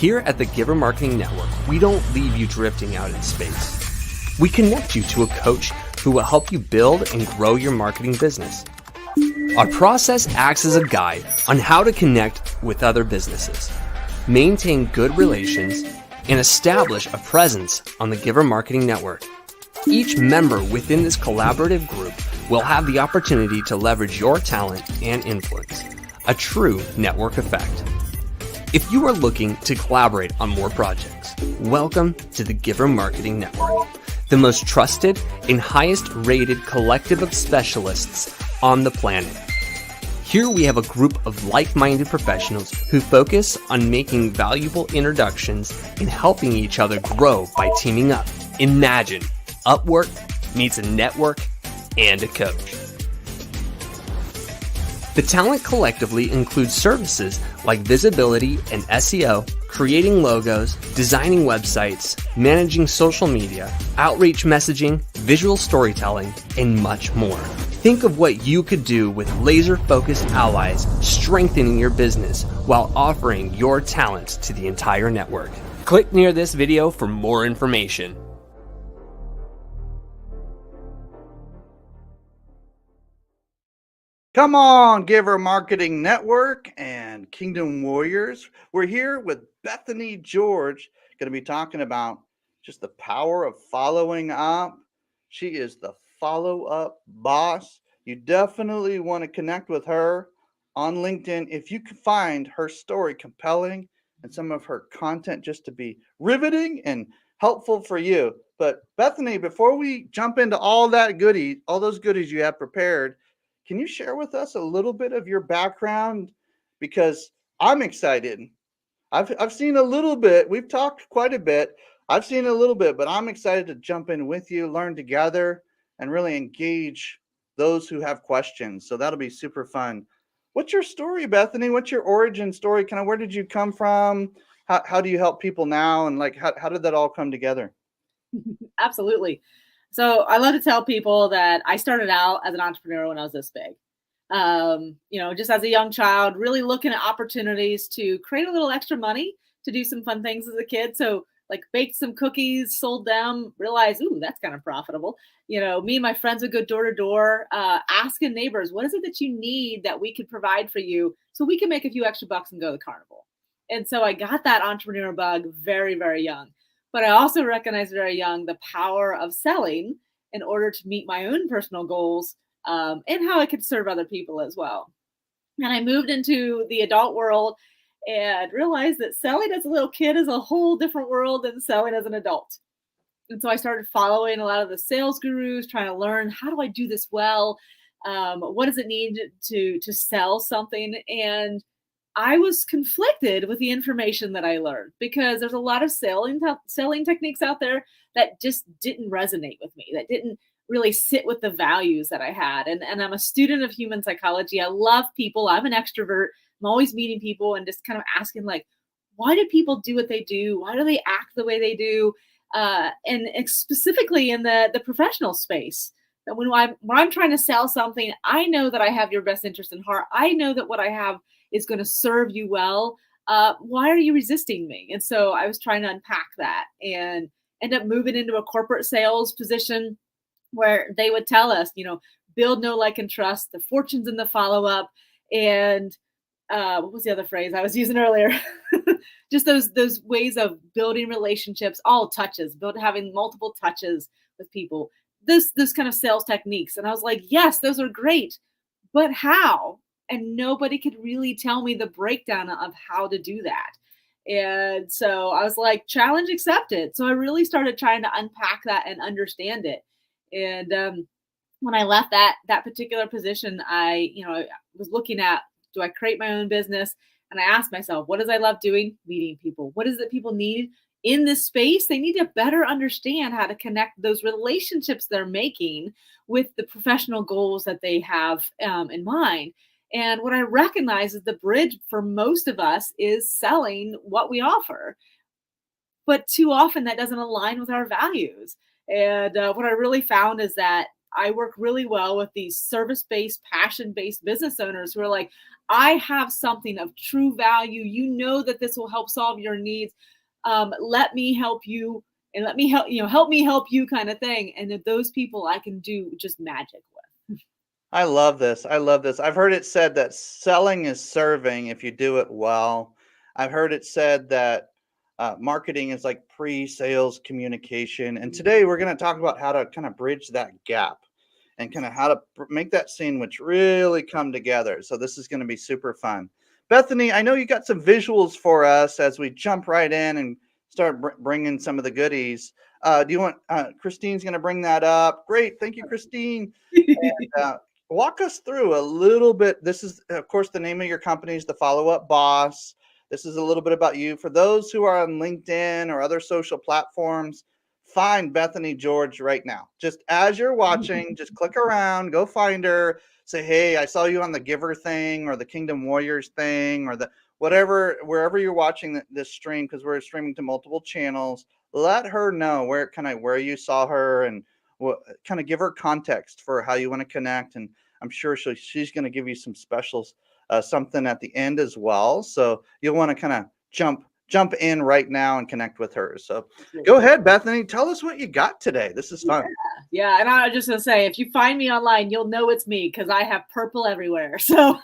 Here at the Giver Marketing Network, we don't leave you drifting out in space. We connect you to a coach who will help you build and grow your marketing business. Our process acts as a guide on how to connect with other businesses, maintain good relations, and establish a presence on the Giver Marketing Network. Each member within this collaborative group will have the opportunity to leverage your talent and influence, a true network effect. If you are looking to collaborate on more projects, welcome to the Giver Marketing Network, the most trusted and highest rated collective of specialists on the planet. Here we have a group of like-minded professionals who focus on making valuable introductions and helping each other grow by teaming up. Imagine Upwork meets a network and a coach. The talent collectively includes services like visibility and SEO, creating logos, designing websites, managing social media, outreach messaging, visual storytelling, and much more. Think of what you could do with laser-focused allies strengthening your business while offering your talents to the entire network. Click near this video for more information. Come on, Giver Marketing Network and Kingdom Warriors. We're here with Bethany George, going to be talking about just the power of following up. She is the follow-up boss. You definitely want to connect with her on LinkedIn if you can find her story compelling and some of her content just to be riveting and helpful for you. But Bethany, before we jump into all those goodies you have prepared, can you share with us a little bit of your background? Because I'm excited. I've seen a little bit. We've talked quite a bit. I've seen a little bit, but I'm excited to jump in with you, learn together, and really engage those who have questions. So that'll be super fun. What's your story, Bethany? What's your origin story? Kind of where did you come from? How do you help people now? And like, how did that all come together? Absolutely. So I love to tell people that I started out as an entrepreneur when I was this big. Just as a young child, really looking at opportunities to create a little extra money to do some fun things as a kid. So like baked some cookies, sold them, realized, ooh, that's kind of profitable. Me and my friends would go door to door, asking neighbors, what is it that you need that we could provide for you so we can make a few extra bucks and go to the carnival? And so I got that entrepreneur bug very, very young. But I also recognized very young the power of selling in order to meet my own personal goals and how I could serve other people as well. And I moved into the adult world and realized that selling as a little kid is a whole different world than selling as an adult. And so I started following a lot of the sales gurus, trying to learn, how do I do this well? What does it need to sell something? And I was conflicted with the information that I learned because there's a lot of selling techniques out there that just didn't resonate with me, that didn't really sit with the values that I had. And I'm a student of human psychology. I love people. I'm an extrovert. I'm always meeting people and just kind of asking, like, why do people do what they do? Why do they act the way they do? And specifically in the professional space, that when I'm trying to sell something, I know that I have your best interest in heart. I know that what I have is going to serve you well. Why are you resisting me? And so I was trying to unpack that and end up moving into a corporate sales position where they would tell us, build, know, like, and trust, the fortunes in the follow-up. And what was the other phrase I was using earlier? Just those ways of building relationships, all touches, having multiple touches with people, this kind of sales techniques. And I was like, yes, those are great, but how? And nobody could really tell me the breakdown of how to do that. And so I was like, challenge accepted. So I really started trying to unpack that and understand it. And when I left that particular position, I was looking at, do I create my own business? And I asked myself, what does I love doing? Meeting people. What is it people need in this space? They need to better understand how to connect those relationships they're making with the professional goals that they have in mind. And what I recognize is the bridge for most of us is selling what we offer. But too often that doesn't align with our values. And what I really found is that I work really well with these service-based, passion-based business owners who are like, I have something of true value. You know that this will help solve your needs. Let me help you, and let me help me help you, kind of thing. And that those people I can do just magic with. I love this. I love this. I've heard it said that selling is serving if you do it well. I've heard it said that marketing is like pre-sales communication. And today we're going to talk about how to kind of bridge that gap and kind of how to make that sandwich really come together. So this is going to be super fun. Bethany, I know you got some visuals for us as we jump right in and start bringing some of the goodies. Do you want Christine's going to bring that up? Great. Thank you, Christine. And, walk us through a little bit. This is, of course, the name of your company is The Follow-Up Boss. This is a little bit about you. For those who are on LinkedIn or other social platforms, find Bethany George right now. Just as you're watching, just click around, go find her, say, hey, I saw you on the Giver thing or the Kingdom Warriors thing or the whatever, wherever you're watching this stream, because we're streaming to multiple channels. Let her know where you saw her and kind of give her context for how you want to connect. And I'm sure she's going to give you some specials, something at the end as well. So you'll want to kind of jump in right now and connect with her. So go ahead, Bethany, tell us what you got today. This is fun. Yeah. And I was just going to say, if you find me online, you'll know it's me because I have purple everywhere. So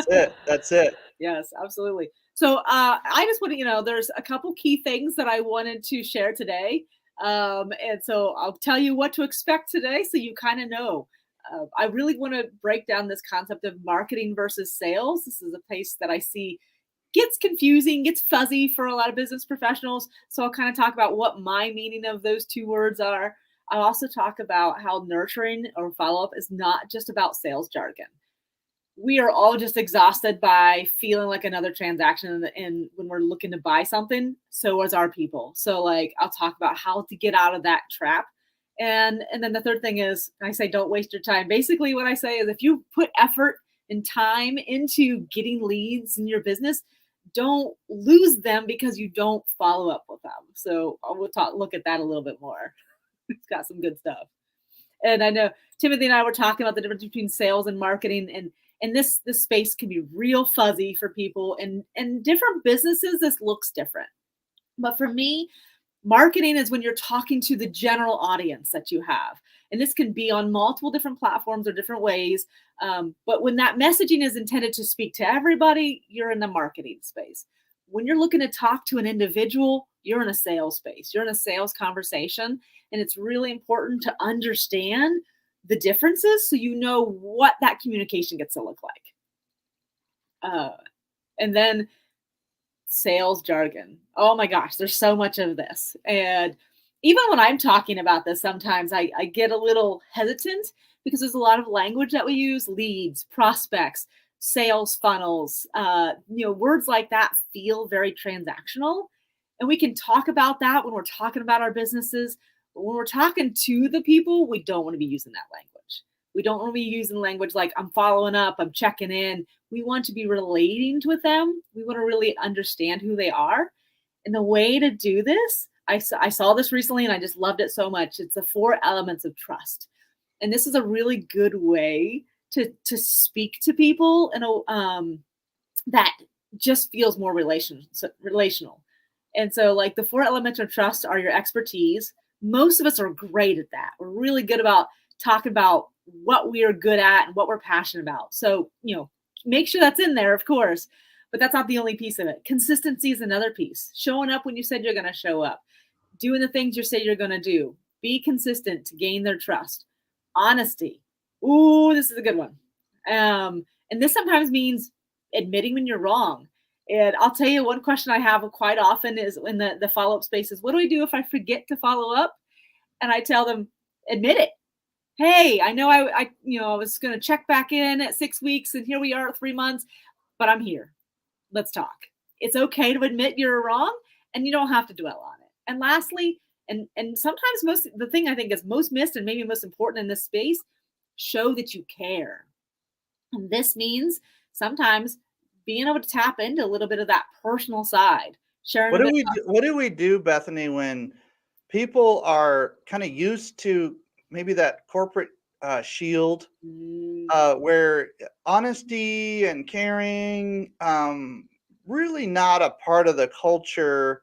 That's it. Yes, absolutely. So I just want to, there's a couple key things that I wanted to share today. And so I'll tell you what to expect today so you kind of know. I really want to break down this concept of marketing versus sales. This is a place that I see gets confusing, gets fuzzy for a lot of business professionals. So I'll kind of talk about what my meaning of those two words are. I'll also talk about how nurturing or follow-up is not just about sales jargon. We are all just exhausted by feeling like another transaction and when we're looking to buy something, so is our people. So like, I'll talk about how to get out of that trap. And then the third thing is I say, don't waste your time. Basically what I say is if you put effort and time into getting leads in your business, don't lose them because you don't follow up with them. So we'll look at that a little bit more. It's got some good stuff. And I know Timothy and I were talking about the difference between sales and marketing, and this space can be real fuzzy for people, and different businesses, this looks different. But for me, marketing is when you're talking to the general audience that you have. And this can be on multiple different platforms or different ways. But when that messaging is intended to speak to everybody, you're in the marketing space. When you're looking to talk to an individual, you're in a sales space. You're in a sales conversation. And it's really important to understand the differences so you know what that communication gets to look like. And then sales jargon. Oh my gosh, there's so much of this. And even when I'm talking about this, sometimes I get a little hesitant because there's a lot of language that we use: leads, prospects, sales funnels, words like that feel very transactional. And we can talk about that when we're talking about our businesses. But when we're talking to the people, we don't want to be using that language. We don't want to be using language like I'm following up, I'm checking in. We want to be relating with them. We want to really understand who they are. And the way to do this, I saw this recently and I just loved it so much. It's the 4 elements of trust. And this is a really good way to speak to people in a that just feels more relational. And so like the 4 elements of trust are your expertise. Most of us are great at that. We're really good about talking about what we are good at and what we're passionate about. So, make sure that's in there, of course, but that's not the only piece of it. Consistency is another piece. Showing up when you said you're going to show up. Doing the things you say you're going to do. Be consistent to gain their trust. Honesty. Ooh, this is a good one. And this sometimes means admitting when you're wrong. And I'll tell you one question I have quite often is in the follow-up space is, what do I do if I forget to follow up? And I tell them, admit it. Hey, I know I was going to check back in at 6 weeks and here we are at 3 months, but I'm here. Let's talk. It's okay to admit you're wrong and you don't have to dwell on it. And lastly, and sometimes the thing I think is most missed and maybe most important in this space, show that you care. And this means sometimes being able to tap into a little bit of that personal side. Sharing. What do we do, Bethany, when people are kind of used to maybe that corporate shield, where honesty and caring, really not a part of the culture.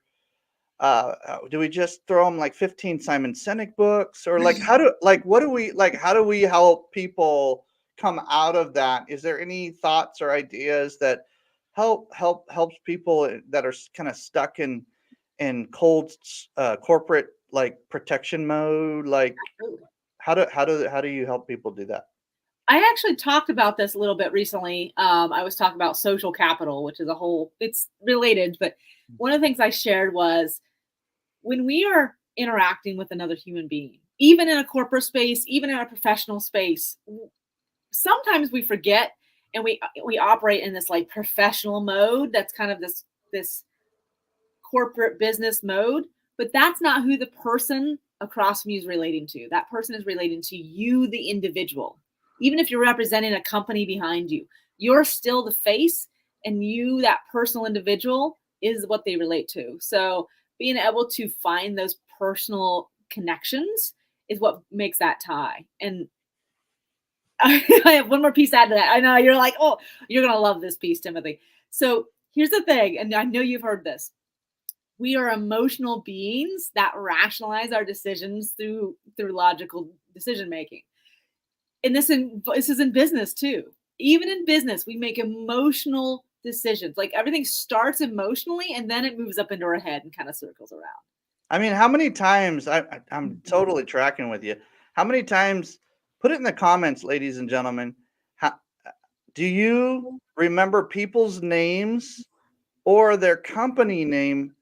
Do we just throw them like 15 Simon Sinek books, or like how do we help people come out of that? Is there any thoughts or ideas that helps people that are kind of stuck in cold corporate like protection mode? Like how do you help people do that? I actually talked about this a little bit recently. I was talking about social capital, which is it's related, but one of the things I shared was when we are interacting with another human being, even in a corporate space, even in a professional space, sometimes we forget and we operate in this like professional mode. That's kind of this corporate business mode, but that's not who the person across from you is relating to. That person is relating to you, the individual. Even if you're representing a company behind you, you're still the face, and you, that personal individual, is what they relate to. So being able to find those personal connections is what makes that tie. And I have one more piece to add to that. I know you're like, oh, you're going to love this piece, Timothy. So here's the thing, and I know you've heard this. We are emotional beings that rationalize our decisions through logical decision making. And this is in business too. Even in business, we make emotional decisions. Like everything starts emotionally and then it moves up into our head and kind of circles around. I mean, how many times I'm totally tracking with you. How many times, put it in the comments, ladies and gentlemen, do you remember people's names or their company name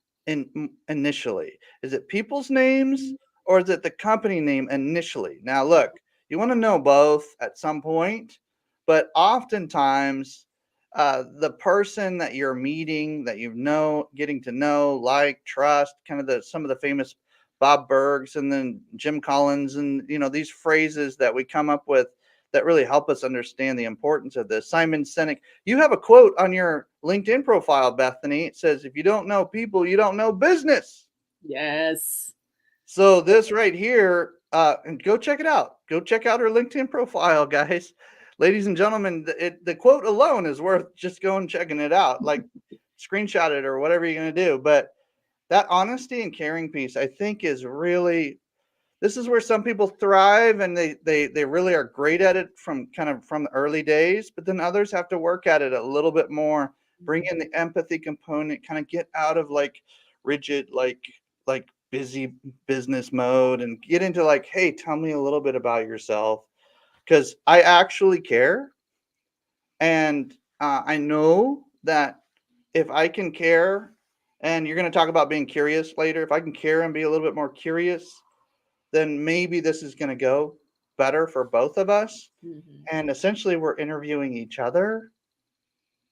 initially? Is it people's names or is it the company name initially? Now, look, you want to know both at some point, but oftentimes the person that you're meeting, that getting to know, like, trust, kind of some of the famous Bob Burgs and then Jim Collins, and these phrases that we come up with that really help us understand the importance of this. Simon Sinek, you have a quote on your LinkedIn profile, Bethany. It says, if you don't know people, you don't know business. Yes. So this right here, and go check it out. Go check out her LinkedIn profile, guys. Ladies and gentlemen, the quote alone is worth just going and checking it out. Like screenshot it or whatever you're going to do. But that honesty and caring piece, I think, is really, this is where some people thrive and they really are great at it from the early days, but then others have to work at it a little bit more, bring in the empathy component, kind of get out of like rigid, like busy business mode and get into like, hey, tell me a little bit about yourself, because I actually care. And I know that if I can care, and you're going to talk about being curious later, if I can care and be a little bit more curious, then maybe this is going to go better for both of us. Mm-hmm. And essentially we're interviewing each other,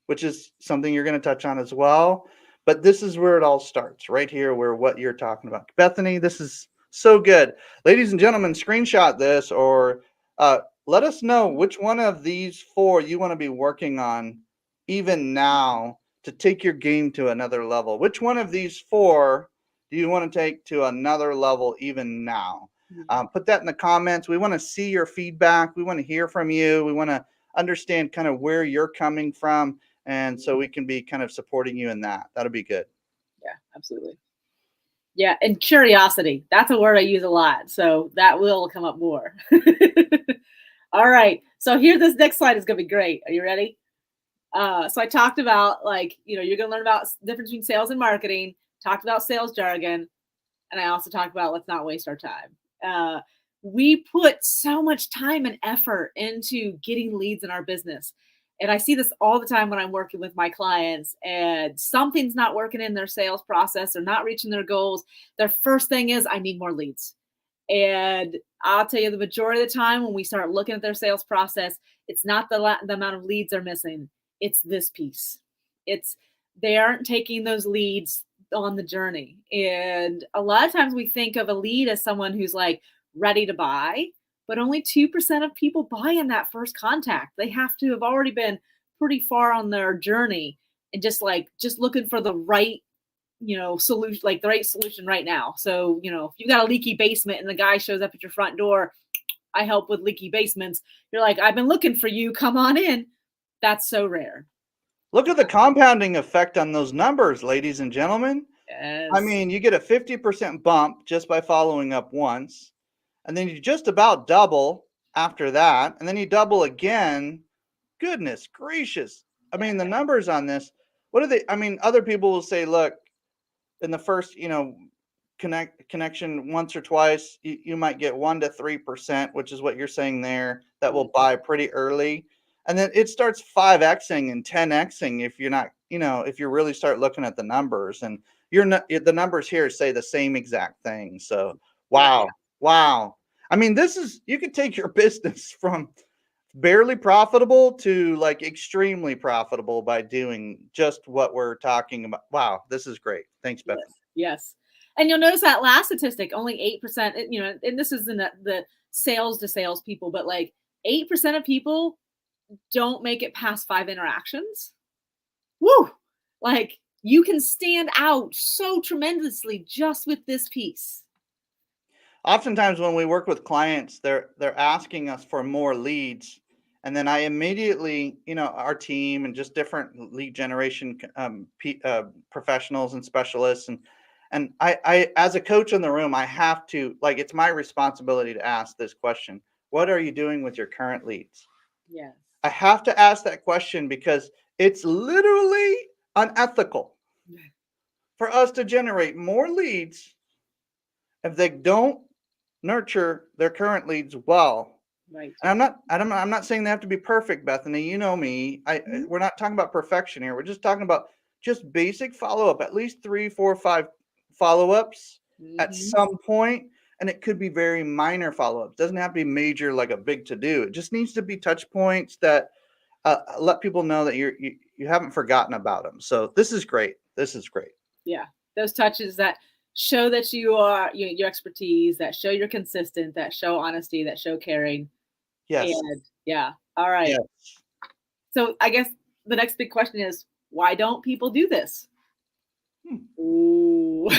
which is something you're going to touch on as well. But this is where it all starts, right here, where what you're talking about. Bethany, this is so good. Ladies and gentlemen, screenshot this or let us know which one of these four you want to be working on even now to take your game to another level. Which one of these four do you want to take to another level even now? Put that in the comments. We want to see your feedback. We want to hear from you. We want to understand kind of where you're coming from. And so we can be kind of supporting you in that. That'll be good. Yeah, absolutely. Yeah, and curiosity. That's a word I use a lot. So that will come up more. All right. So here, this next slide is going to be great. Are you ready? So I talked about you're going to learn about the difference between sales and marketing, talked about sales jargon, and I also talked about let's not waste our time. We put so much time and effort into getting leads in our business. And I see this all the time when I'm working with my clients and something's not working in their sales process. They're not reaching their goals. Their first thing is, I need more leads. And I'll tell you, the majority of the time when we start looking at their sales process, it's not the amount of leads they're missing. It's this piece. They aren't taking those leads on the journey. And a lot of times we think of a lead as someone who's like ready to buy, but only 2% of people buy in that first contact. They have to have already been pretty far on their journey and just looking for the right, solution, like the right solution right now. So, if you've got a leaky basement and the guy shows up at your front door, I help with leaky basements. You're like, I've been looking for you. Come on in. That's so rare. Look at the compounding effect on those numbers, ladies and gentlemen. Yes. I mean, you get a 50% bump just by following up once, and then you just about double after that, and then you double again. Goodness gracious. I mean, the numbers on this, what are they? I mean, other people will say, look, in the first, connection once or twice, you might get 1 to 3%, which is what you're saying there, that will buy pretty early. And then it starts 5xing and 10xing if you're not, if you really start looking at the numbers, and you're not, the numbers here say the same exact thing. So, wow. I mean, you could take your business from barely profitable to like extremely profitable by doing just what we're talking about. Wow, this is great. Thanks, Beth. Yes. And you'll notice that last statistic, only 8%, and this is in the sales to sales people, but like 8% of people don't make it past 5 interactions. Woo! Like you can stand out so tremendously just with this piece. Oftentimes when we work with clients, they're asking us for more leads. And then I immediately, our team and just different lead generation professionals and specialists. And I, as a coach in the room, I have to, like, it's my responsibility to ask this question. What are you doing with your current leads? Yes. I have to ask that question because it's literally unethical for us to generate more leads if they don't nurture their current leads well. Right. And I'm not saying they have to be perfect, Bethany. You know me. We're not talking about perfection here. We're just talking about just basic follow-up, at least 3, 4, 5 follow-ups at some point. And it could be very minor follow-ups. Doesn't have to be major, like a big to-do. It just needs to be touch points that let people know that you haven't forgotten about them. So this is great. Yeah, those touches that show that you are your expertise, that show you're consistent, that show honesty, that show caring. Yes. And yeah. All right. Yes. So I guess the next big question is, why don't people do this? Ooh.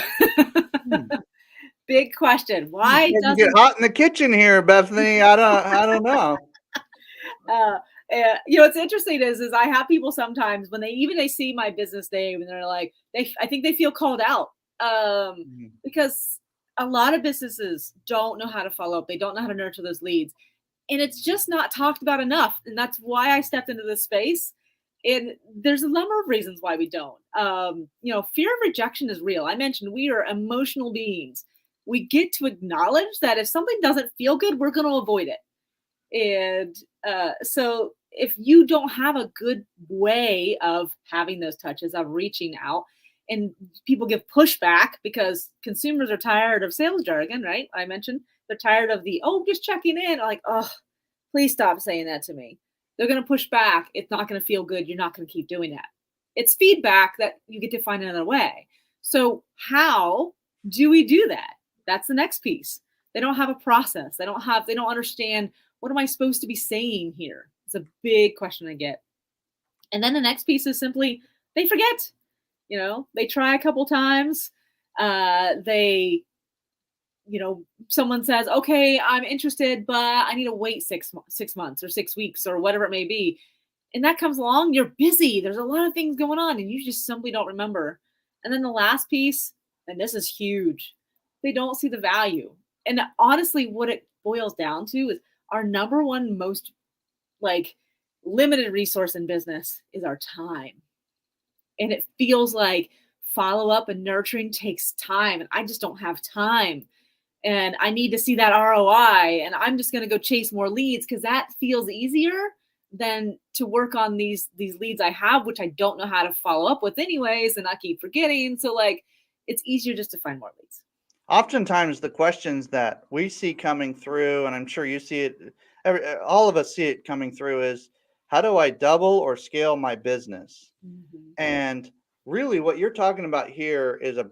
Big question. Why doesn't get hot in the kitchen here, Bethany? I don't know. What's interesting is I have people sometimes when they see my business name and they're like, I think they feel called out because a lot of businesses don't know how to follow up. They don't know how to nurture those leads. And it's just not talked about enough. And that's why I stepped into this space. And there's a number of reasons why we don't. Fear of rejection is real. I mentioned we are emotional beings. We get to acknowledge that if something doesn't feel good, we're going to avoid it. And so if you don't have a good way of having those touches, of reaching out, and people give pushback because consumers are tired of sales jargon, right? I mentioned they're tired of just checking in. Like, oh, please stop saying that to me. They're going to push back. It's not going to feel good. You're not going to keep doing that. It's feedback that you get to find another way. So how do we do that? That's the next piece. They don't have a process. They don't understand, what am I supposed to be saying here? It's a big question I get. And then the next piece is simply they forget. They try a couple times. Someone says, okay, I'm interested, but I need to wait 6 months or 6 weeks or whatever it may be. And that comes along, you're busy. There's a lot of things going on and you just simply don't remember. And then the last piece, and this is huge, they don't see the value. And honestly, what it boils down to is our number one most limited resource in business is our time. And it feels like follow up and nurturing takes time. And I just don't have time. And I need to see that ROI. And I'm just going to go chase more leads because that feels easier than to work on these leads I have, which I don't know how to follow up with anyways. And I keep forgetting. So it's easier just to find more leads. Oftentimes the questions that we see coming through, and I'm sure you see it, all of us see it coming through, is how do I double or scale my business? And really what you're talking about here is a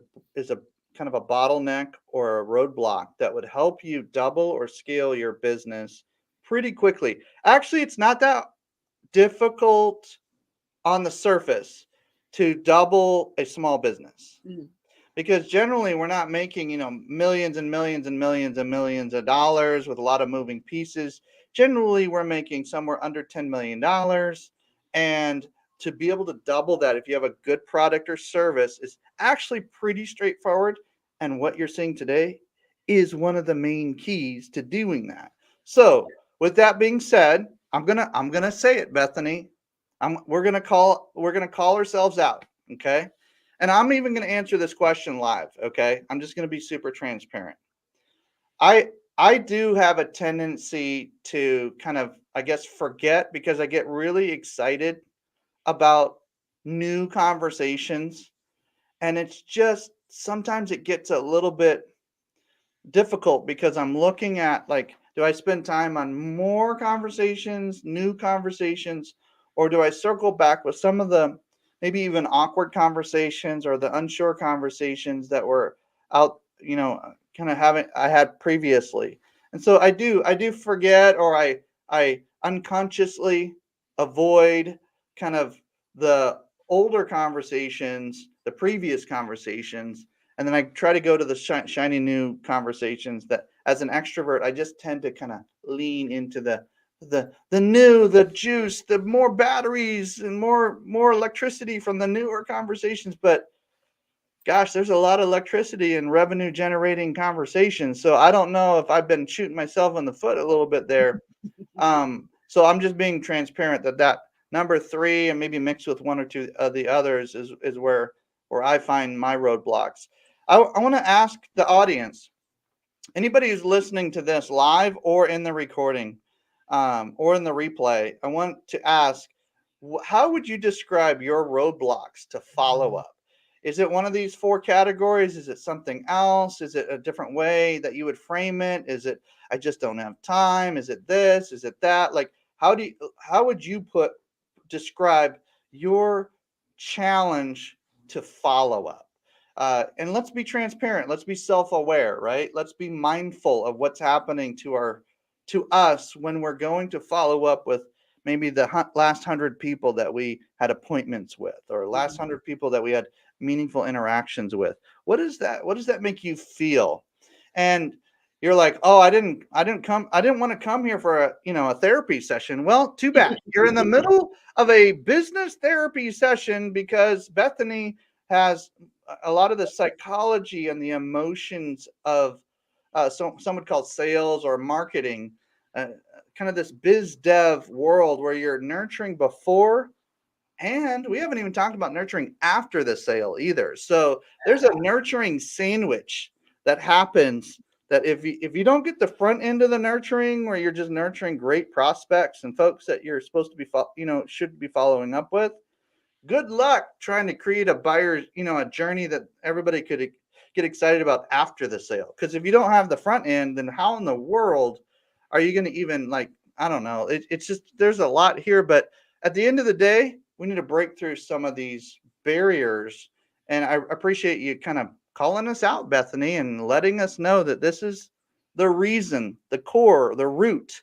kind of a bottleneck or a roadblock that would help you double or scale your business pretty quickly. Actually, it's not that difficult on the surface to double a small business. because generally we're not making, millions and millions and millions and millions of dollars with a lot of moving pieces. Generally, we're making somewhere under $10 million. And to be able to double that, if you have a good product or service, is actually pretty straightforward. And what you're seeing today is one of the main keys to doing that. So with that being said, I'm gonna say it, Bethany. We're gonna call ourselves out. Okay. And I'm even going to answer this question live. Okay. I'm just going to be super transparent. I do have a tendency to kind of, I guess, forget because I get really excited about new conversations. And it's just sometimes it gets a little bit difficult because I'm looking at, like, do I spend time on more conversations, new conversations, or do I circle back with some of the maybe even awkward conversations or the unsure conversations that were out, kind of having I had previously. And so I do forget, or I unconsciously avoid kind of the older conversations, the previous conversations, and then I try to go to the shiny new conversations that, as an extrovert, I just tend to kind of lean into the new, the juice, the more batteries and more electricity from the newer conversations. But gosh, there's a lot of electricity and revenue generating conversations. So I don't know if I've been shooting myself in the foot a little bit there. So I'm just being transparent that number three, and maybe mixed with one or two of the others, is where I find my roadblocks. I want to ask the audience, anybody who's listening to this live or in the recording, or in the replay, I want to ask, how would you describe your roadblocks to follow up? Is it one of these four categories? Is it something else? Is it a different way that you would frame it? Is it, I just don't have time? Is it this? Is it that? Like, how would you describe your challenge to follow up? And let's be transparent. Let's be self-aware, right? Let's be mindful of what's happening to us when we're going to follow up with maybe the last 100 people that we had appointments with, or last 100 people that we had meaningful interactions with. What does that make you feel? And you're like, oh, I didn't want to come here for a therapy session. Well, too bad. You're in the middle of a business therapy session because Bethany has a lot of the psychology and the emotions of some would call sales or marketing, kind of this biz dev world where you're nurturing before, and we haven't even talked about nurturing after the sale either. So there's a nurturing sandwich that happens, that if you don't get the front end of the nurturing, where you're just nurturing great prospects and folks that you're supposed to be should be following up with, good luck trying to create a buyer, a journey that everybody could get excited about after the sale. Because if you don't have the front end, then how in the world are you going to even, like, I don't know. It's just, there's a lot here, but at the end of the day, we need to break through some of these barriers. And I appreciate you kind of calling us out, Bethany, and letting us know that this is the reason, the core, the root,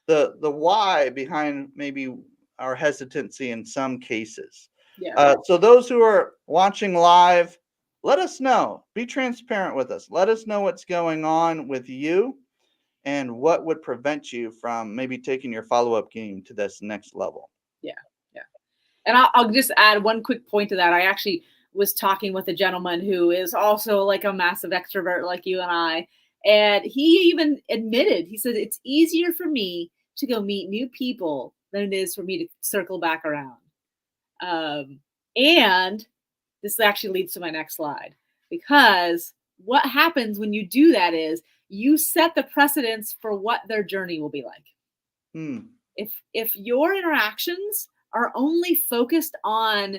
the why behind maybe our hesitancy in some cases. Yeah. So those who are watching live, let us know. Be transparent with us. Let us know what's going on with you and what would prevent you from maybe taking your follow-up game to this next level. Yeah. Yeah. And I'll just add one quick point to that. I actually was talking with a gentleman who is also like a massive extrovert like you and I. And he even admitted, he said, it's easier for me to go meet new people than it is for me to circle back around. And this actually leads to my next slide, because what happens when you do that is you set the precedence for what their journey will be like. If your interactions are only focused on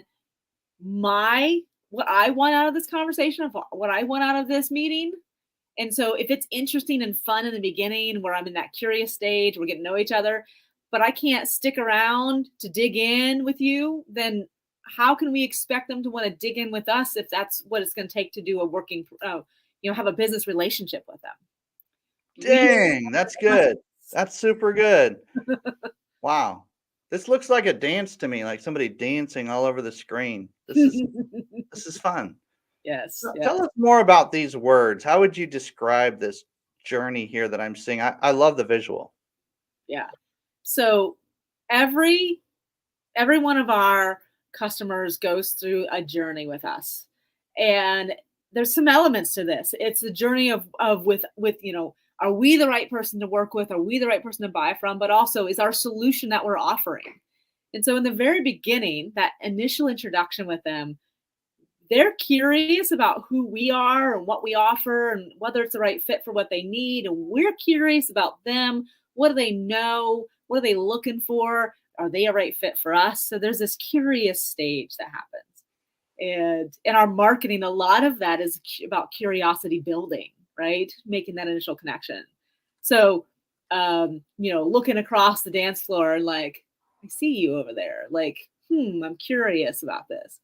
what I want out of this conversation, what I want out of this meeting, and so if it's interesting and fun in the beginning, where I'm in that curious stage, we're getting to know each other, but I can't stick around to dig in with you, then how can we expect them to want to dig in with us if that's what it's going to take to do a working, have a business relationship with them? Dang, that's good. That's super good. Wow. This looks like a dance to me, like somebody dancing all over the screen. This is fun. Yes. Tell Yes. us more about these words. How would you describe this journey here that I'm seeing? I love the visual. Yeah. So every every one of our customers goes through a journey with us, and there's some elements to this. It's the journey of with are we the right person to work with? Are we the right person to buy from? But also, is our solution that we're offering? And so in the very beginning, that initial introduction with them, they're curious about who we are and what we offer and whether it's the right fit for what they need. And we're curious about them. What do they know? What are they looking for? Are they a right fit for us? So there's this curious stage that happens. And in our marketing, a lot of that is about curiosity building, right? Making that initial connection. So, looking across the dance floor and like, I see you over there. Like, I'm curious about this.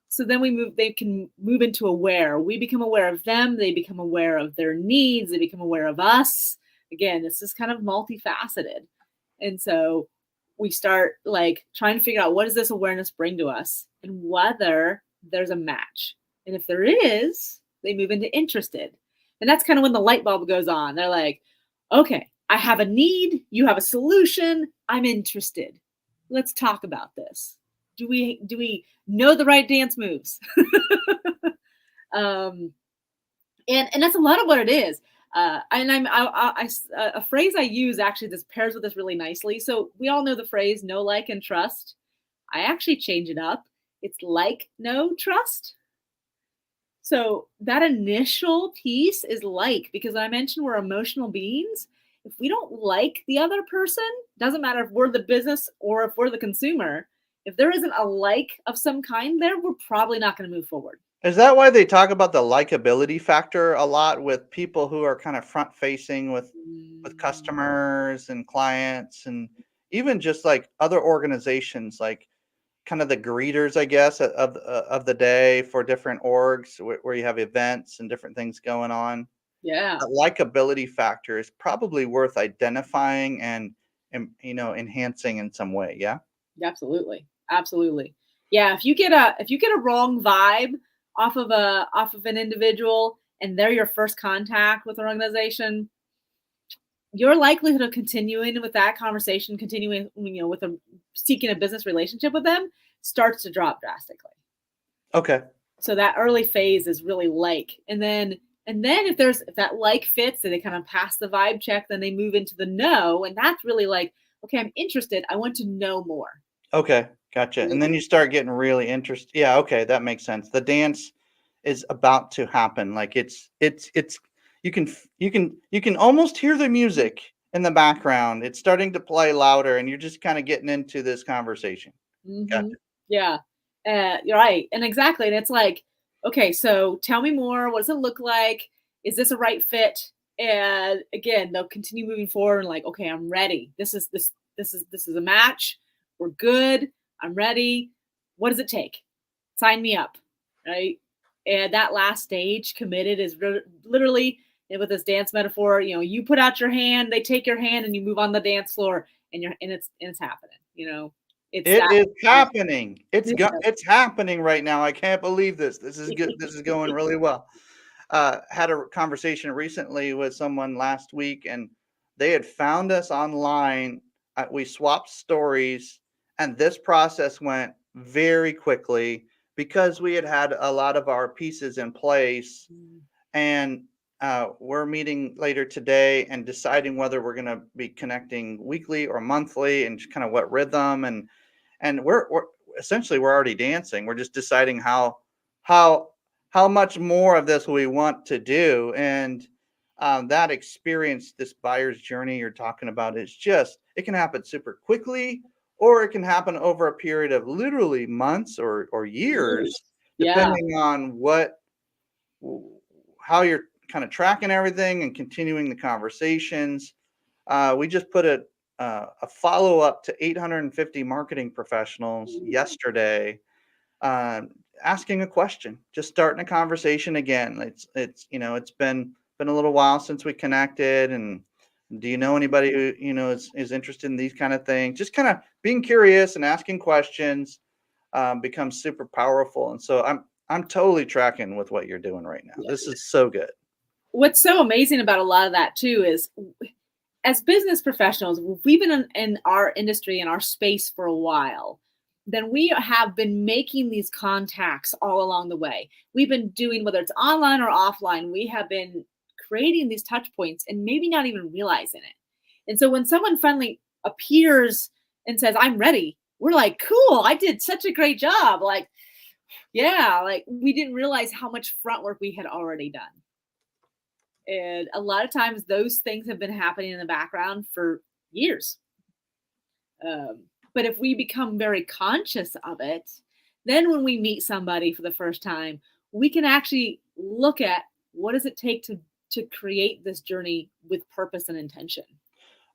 So then they can move into aware. We become aware of them. They become aware of their needs. They become aware of us. Again, this is kind of multifaceted. And so we start like trying to figure out what does this awareness bring to us and whether there's a match. And if there is, they move into interested. And that's kind of when the light bulb goes on. They're like, okay, I have a need. You have a solution. I'm interested. Let's talk about this. Do we know the right dance moves? um, and that's a lot of what it is. A phrase I use actually this pairs with this really nicely. So we all know the phrase "know, like, and trust." I actually change it up. It's like, know, trust. So that initial piece is like, because I mentioned we're emotional beings. If we don't like the other person, doesn't matter if we're the business or if we're the consumer, if there isn't a like of some kind there, we're probably not going to move forward. Is that why they talk about the likability factor a lot with people who are kind of front facing with customers and clients and even just like other organizations, like kind of the greeters, I guess, of the day for different orgs where you have events and different things going on. Yeah, The likability factor is probably worth identifying and enhancing in some way. Yeah. absolutely. Absolutely. Yeah, if you get a wrong vibe off of an individual and they're your first contact with an organization, your likelihood of continuing with that conversation, continuing, with seeking a business relationship with them starts to drop drastically. Okay. So that early phase is really like, and then if that like fits and they kind of pass the vibe check, then they move into the no, and that's really like, okay, I'm interested. I want to know more. Okay, gotcha. And then you start getting really interested. Yeah, okay, that makes sense. The dance is about to happen. Like it's you can almost hear the music in the background. It's starting to play louder and you're just kind of getting into this conversation. Gotcha. Hmm. Yeah, you're right, and exactly. And it's like, okay, so tell me more. What does it look like? Is this a right fit? And again, they'll continue moving forward and like, okay, I'm ready. This is a match. We're good. I'm ready. What does it take? Sign me up, right? And that last stage, committed, is literally, with this dance metaphor. You put out your hand, they take your hand, and you move on the dance floor, and it's happening. It's It that. is happening. Yeah. It's happening right now. I can't believe this. This is good. This is going really well. Had a conversation recently with someone last week, and they had found us online. We swapped stories, and this process went very quickly because we had a lot of our pieces in place. And we're meeting later today and deciding whether we're going to be connecting weekly or monthly, and kind of what rhythm. And we're essentially we're already dancing. We're just deciding how how much more of this we want to do. And that experience, this buyer's journey you're talking about, is just, it can happen super quickly, or it can happen over a period of literally months or years, Yeah. depending on how you're kind of tracking everything and continuing the conversations. We just put a follow up to 850 marketing professionals yesterday, uh, asking a question, just starting a conversation again. It's been a little while since we connected, and do you know anybody who is interested in these kind of things? Just kind of being curious and asking questions becomes super powerful. And so I'm totally tracking with what you're doing right now. Yeah. This is so good. What's so amazing about a lot of that too is, as business professionals, we've been in our industry, in our space for a while. Then we have been making these contacts all along the way. We've been doing, whether it's online or offline, we have been creating these touch points and maybe not even realizing it. And so when someone finally appears and says, I'm ready, we're like, cool, I did such a great job. Like, yeah, like we didn't realize how much front work we had already done. And a lot of times those things have been happening in the background for years. But if we become very conscious of it, then when we meet somebody for the first time, we can actually look at what does it take to create this journey with purpose and intention.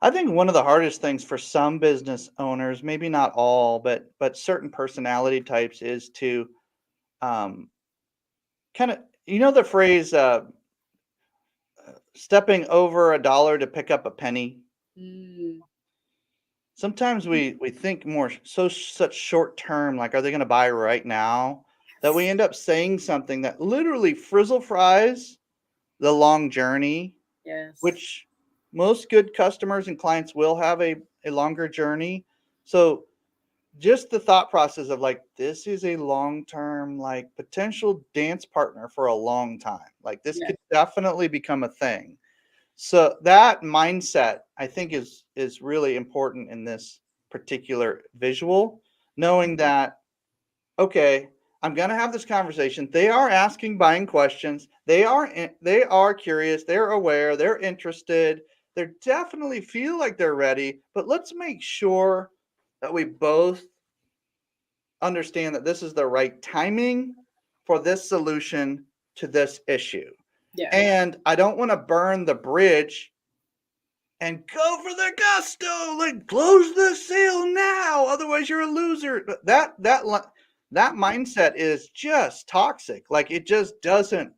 I think one of the hardest things for some business owners, maybe not all, but certain personality types, is to kind of, the phrase stepping over a dollar to pick up a penny. Mm, Sometimes we think more such short term, like, are they going to buy right now, that we end up saying something that literally frizzle fries the long journey, yes. which most good customers and clients will have a longer journey. So just the thought process of like, this is a long-term, like, potential dance partner for a long time. Like, this Yes. could definitely become a thing. So that mindset, I think, is really important in this particular visual, knowing that, okay, I'm going to have this conversation. They are asking buying questions. They are curious. They're aware. They're interested. They definitely feel like they're ready. But let's make sure that we both understand that this is the right timing for this solution to this issue. Yeah. And I don't want to burn the bridge and go for the gusto, like, close the sale now, otherwise you're a loser. That mindset is just toxic. Like, it just doesn't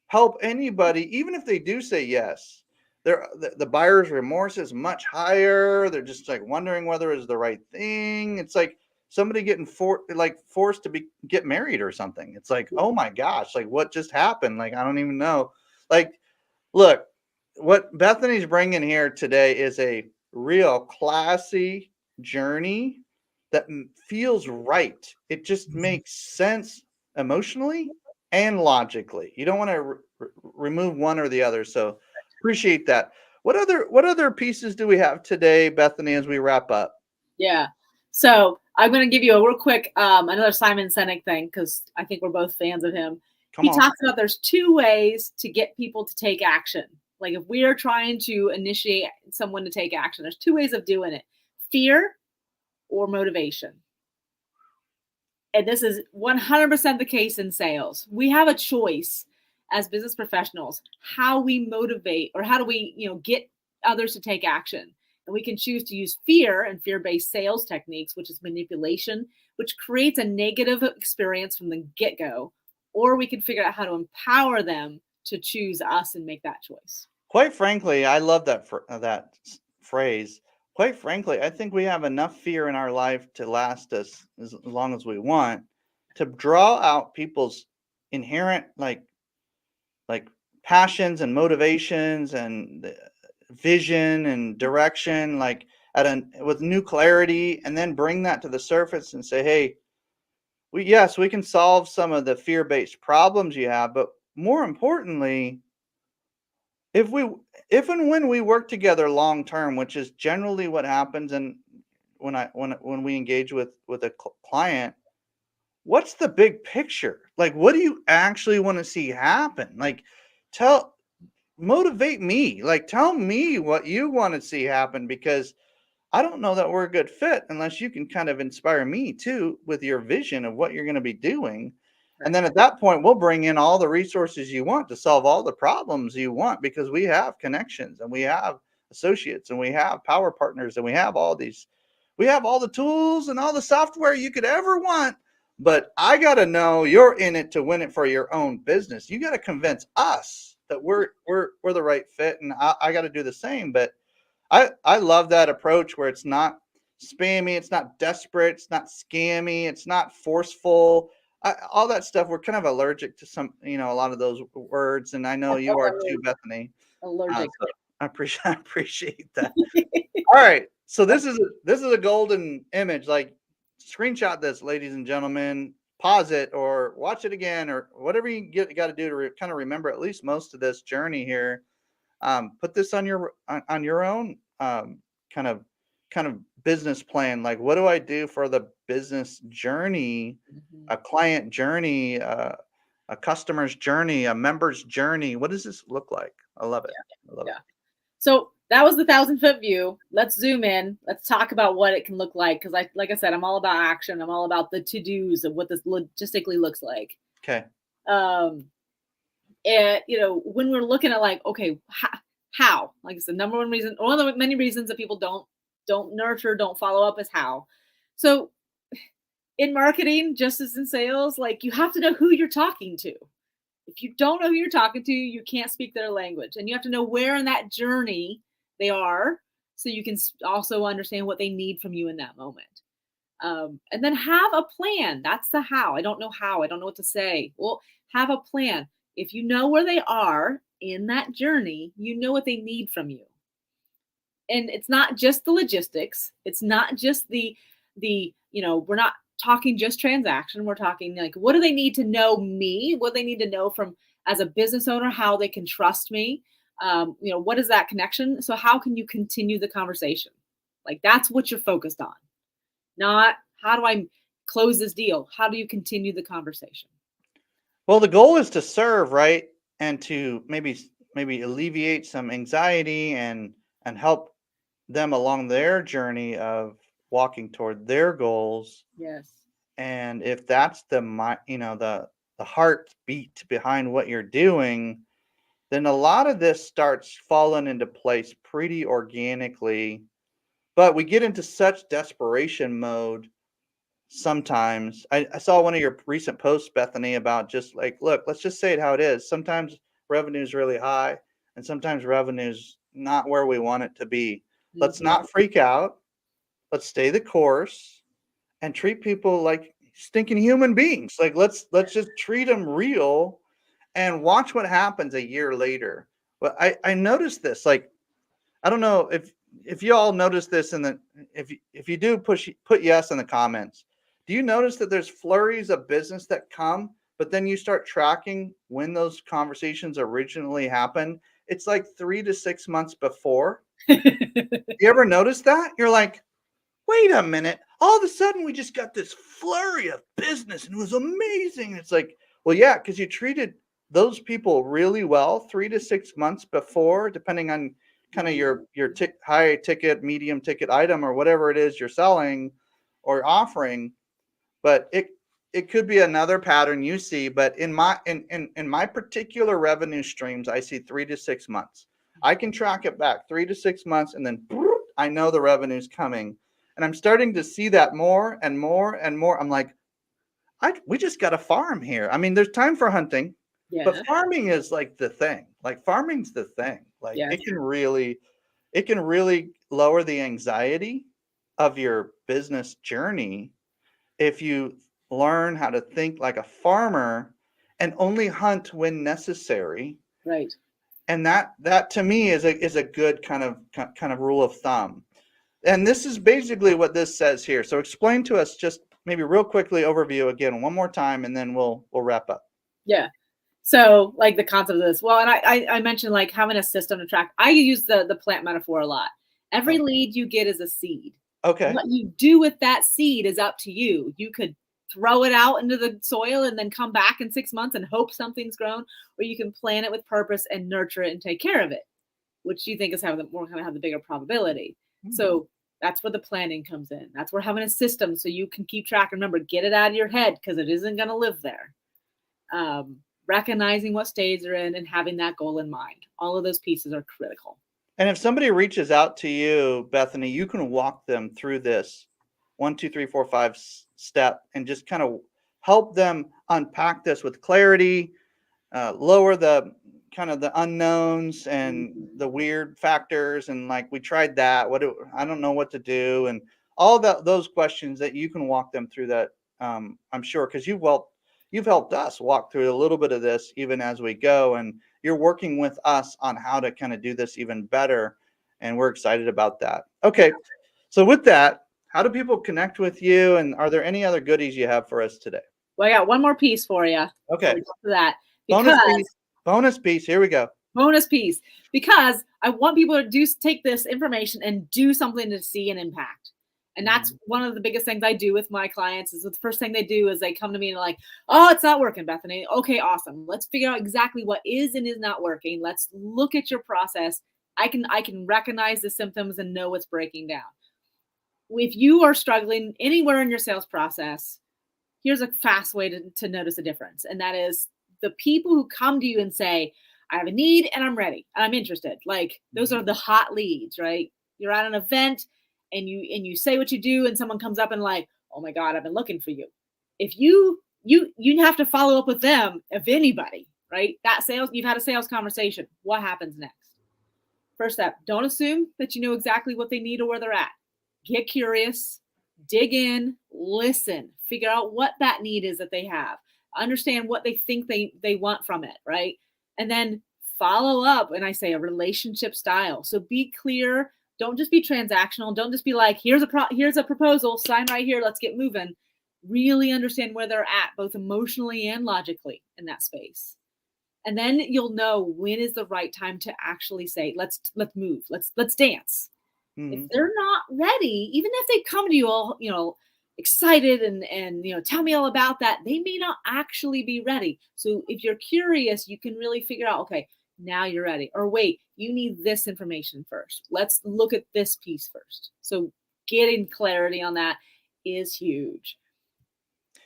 help anybody, even if they do say yes. The buyer's remorse is much higher. They're just like wondering whether it's the right thing. It's like somebody getting forced to get married or something. It's like, oh my gosh, like, what just happened? Like, I don't even know. Like, look, what Bethany's bringing here today is a real classy journey that feels right. It just makes sense emotionally and logically. You don't want to remove one or the other. So appreciate that. What other pieces do we have today, Bethany, as we wrap up? Yeah. So I'm going to give you a real quick another Simon Sinek thing, because I think we're both fans of him. Come He on. talks about there's two ways to get people to take action. Like, if we are trying to initiate someone to take action, there's two ways of doing it: fear or motivation. And this is 100% the case in sales. We have a choice as business professionals how we motivate, or how do we, get others to take action. And we can choose to use fear and fear-based sales techniques, which is manipulation, which creates a negative experience from the get-go. Or we can figure out how to empower them to choose us and make that choice. Quite frankly, I love that phrase. Quite frankly, I think we have enough fear in our life to last us as long as we want, to draw out people's inherent like passions and motivations and vision and direction, like with new clarity, and then bring that to the surface and say, hey, we can solve some of the fear-based problems you have, but more importantly, if and when we work together long term, which is generally what happens, and when we engage with a client, what's the big picture? Like, what do you actually want to see happen? Like, motivate me. Like, tell me what you want to see happen, because I don't know that we're a good fit unless you can kind of inspire me too with your vision of what you're going to be doing. And then at that point, we'll bring in all the resources you want to solve all the problems you want, because we have connections and we have associates and we have power partners and we have all the tools and all the software you could ever want. But I got to know you're in it to win it for your own business. You got to convince us that we're the right fit, and I got to do the same. But I love that approach where it's not spammy, it's not desperate, it's not scammy, it's not forceful. all that stuff, we're kind of allergic to some, a lot of those words, and I know you are too, Bethany. Allergic. So I appreciate that. All right, so this is a golden image. Like, screenshot this, ladies and gentlemen. Pause it or watch it again or whatever you got to do to kind of remember at least most of this journey here. Put this on your own kind of business plan. Like, what do I do for the business journey, a client journey, a customer's journey, a member's journey? What does this look like? I love it. I love it. So that was the 1,000-foot view. Let's zoom in. Let's talk about what it can look like. Because like I said, I'm all about action. I'm all about the to-dos of what this logistically looks like. Okay. And when we're looking at like, okay, how? Like it's the number one reason, one of the many reasons that people don't nurture, don't follow up is how. So in marketing, just as in sales, like you have to know who you're talking to. If you don't know who you're talking to, you can't speak their language. And you have to know where in that journey they are so you can also understand what they need from you in that moment. And then have a plan. That's the how. I don't know how. I don't know what to say. Well, have a plan. If you know where they are in that journey, you know what they need from you. And it's not just the logistics. It's not just the we're not talking just transaction. We're talking like, what do they need to know me? What do they need to know from as a business owner, how they can trust me? What is that connection? So how can you continue the conversation? Like that's what you're focused on. Not how do I close this deal? How do you continue the conversation? Well, the goal is to serve, right? And to maybe alleviate some anxiety and help them along their journey of walking toward their goals. Yes. And if that's the heartbeat behind what you're doing, then a lot of this starts falling into place pretty organically. But we get into such desperation mode sometimes. I saw one of your recent posts, Bethany, about just like, look, let's just say it how it is. Sometimes revenue is really high and sometimes revenue's not where we want it to be. Let's not freak out. Let's stay the course and treat people like stinking human beings. Like let's just treat them real and watch what happens a year later. But I noticed this, like, I don't know if you all notice this if you do put yes in the comments. Do you notice that there's flurries of business that come, but then you start tracking when those conversations originally happened? It's like 3 to 6 months before. You ever notice that? You're like, wait a minute. All of a sudden, we just got this flurry of business and it was amazing. It's like, well, yeah, because you treated those people really well 3 to 6 months before, depending on kind of your high ticket, medium ticket item or whatever it is you're selling or offering. But it could be another pattern you see. But in my particular revenue streams, I see 3 to 6 months. I can track it back 3 to 6 months, and then I know the revenue's coming. And I'm starting to see that more and more and more. I'm like, we just got to farm here. I mean, there's time for hunting, but farming is like the thing. Like farming's the thing. Like it can really lower the anxiety of your business journey if you learn how to think like a farmer and only hunt when necessary. Right. And that to me is a good kind of rule of thumb. And this is basically what this says here. So explain to us just maybe real quickly overview again one more time, and then we'll wrap up. Yeah. So like the concept of this, well, and I mentioned like having a system to track. I use the plant metaphor a lot. Every lead you get is a seed. Okay. What you do with that seed is up to you. You could throw it out into the soil and then come back in 6 months and hope something's grown, or you can plant it with purpose and nurture it and take care of it, which you think is have the bigger probability. Mm-hmm. So that's where the planning comes in. That's where having a system so you can keep track. Remember, get it out of your head because it isn't going to live there. Recognizing what stage they're in and having that goal in mind. All of those pieces are critical. And if somebody reaches out to you, Bethany, you can walk them through this 1, 2, 3, 4, 5 step and just kind of help them unpack this with clarity, lower the kind of the unknowns and the weird factors. And like, we tried that. I don't know what to do. And all those questions that you can walk them through that, I'm sure, because you've helped us walk through a little bit of this even as we go. And you're working with us on how to kind of do this even better. And we're excited about that. Okay. So with that, how do people connect with you? And are there any other goodies you have for us today? Well, I got one more piece for you. Okay. For that. Bonus piece. Bonus piece. Here we go. Bonus piece. Because I want people to take this information and do something to see an impact. And that's one of the biggest things I do with my clients is the first thing they do is they come to me and like, oh, it's not working, Bethany. Okay, awesome. Let's figure out exactly what is and is not working. Let's look at your process. I can recognize the symptoms and know what's breaking down. If you are struggling anywhere in your sales process, here's a fast way to notice a difference. And that is the people who come to you and say, I have a need and I'm ready and I'm interested. Like those are the hot leads, right? You're at an event and you say what you do and someone comes up and like, oh my God, I've been looking for you. If you have to follow up with them, if anybody, right? You've had a sales conversation. What happens next? First step, don't assume that you know exactly what they need or where they're at. Get curious, dig in, listen, figure out what that need is that they have, understand what they think they want from it, right? And then follow up, and I say a relationship style. So be clear. Don't just be transactional. Don't just be like, here's a proposal, sign right here, let's get moving. Really understand where they're at, both emotionally and logically in that space. And then you'll know when is the right time to actually say, let's move, let's dance. If they're not ready, even if they come to you all, excited and tell me all about that, they may not actually be ready. So if you're curious, you can really figure out, okay, now you're ready. Or wait, you need this information first. Let's look at this piece first. So getting clarity on that is huge.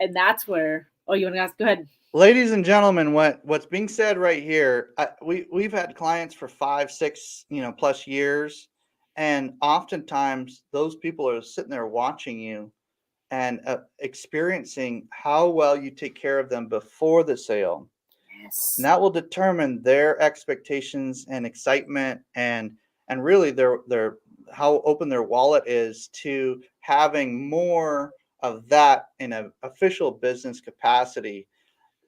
And that's where, you want to ask? Go ahead. Ladies and gentlemen, what's being said right here, we've had clients for 5, 6, plus years. And oftentimes those people are sitting there watching you and experiencing how well you take care of them before the sale. Yes. And that will determine their expectations and excitement and really their how open their wallet is to having more of that in an official business capacity.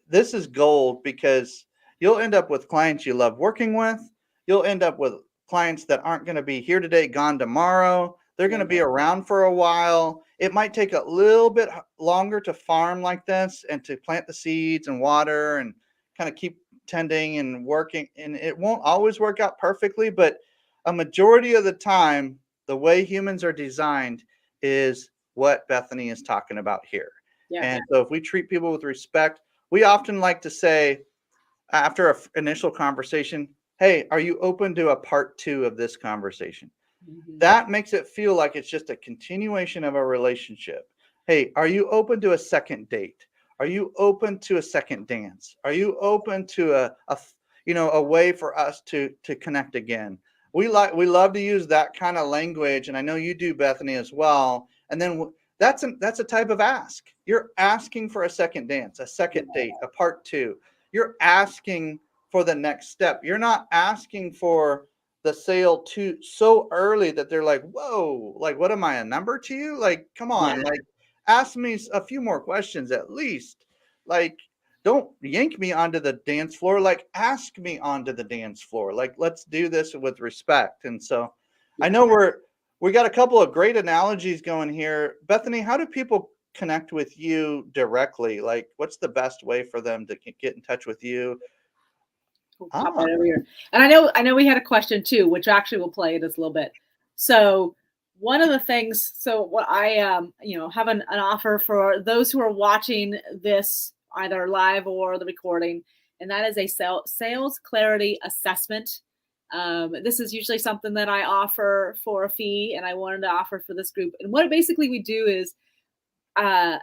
This is gold because you'll end up with clients you love working with. You'll end up with clients that aren't going to be here today, gone tomorrow. They're going to be around for a while. It might take a little bit longer to farm like this and to plant the seeds and water and kind of keep tending and working. And it won't always work out perfectly, but a majority of the time, the way humans are designed is what Bethany is talking about here. Yeah. And so if we treat people with respect, we often like to say after an initial conversation, hey, are you open to a part 2 of this conversation? That makes it feel like it's just a continuation of a relationship. Hey, are you open to a second date? Are you open to a second dance? Are you open to a way for us to connect again? We love to use that kind of language, and I know you do, Bethany, as well. And then that's a type of ask. You're asking for a second dance, a second date, a part 2. You're asking for the next step. You're not asking for the sale so early that they're like, whoa, like, what am I, a number to you? Like, come on, like, ask me a few more questions at least. Like, don't yank me onto the dance floor. Like, ask me onto the dance floor. Like, let's do this with respect. And so I know we got a couple of great analogies going here. Bethany, how do people connect with you directly? Like, what's the best way for them to get in touch with you? Pop right over here. And I know we had a question too, which actually will play this a little bit. So one of the things, so what I have an offer for those who are watching this either live or the recording, and that is a sales clarity assessment. This is usually something that I offer for a fee, and I wanted to offer for this group. And what basically we do is I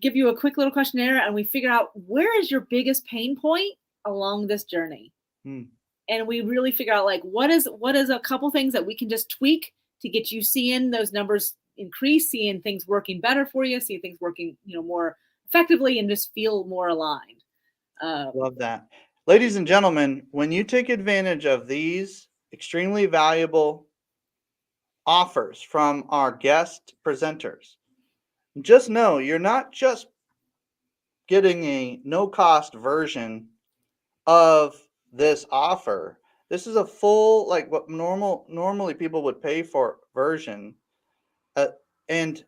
give you a quick little questionnaire, and we figure out where is your biggest pain point along this journey. And we really figure out like what is a couple things that we can just tweak to get you seeing those numbers increase, seeing things working better for you, seeing things working more effectively, and just feel more aligned. Love that. Ladies and gentlemen, when you take advantage of these extremely valuable offers from our guest presenters, just know you're not just getting a no-cost version of this offer. This is a full, like what normally people would pay for version. Uh, and